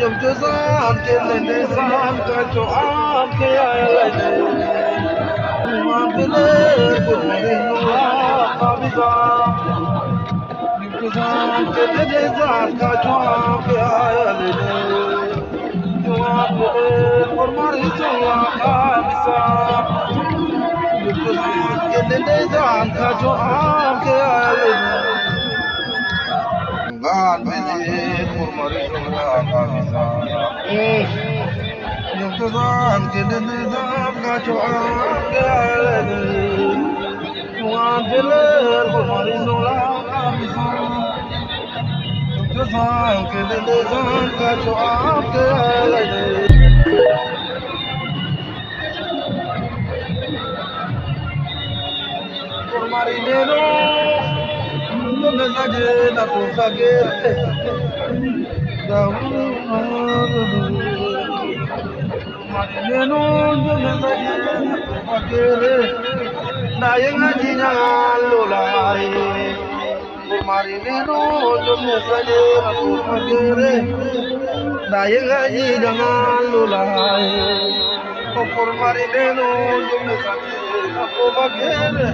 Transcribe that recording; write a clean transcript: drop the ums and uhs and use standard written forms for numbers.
Jum jazan kelene san kacho aapke ayalene. Mantele kurmani nula kabiza. Jum jazan kelene san kacho aapke ayalene. Mantele kurmani nula kabiza. Jum jazan kelene san kacho aapke ayalene. God visit for Marisol Kavisa. Yuktazan Kidizam Gachuan. One pillar for Marisol Kavisa. Yuktazan Kidizam Gachuan. For Marinero, no me la llena por saquete. Marinero, no me la llena por saquete. Nayenga jinya lolai, marinero yo me sale a tu magere. Nayenga jinya lolai, por marinero yo me sale a tu magere.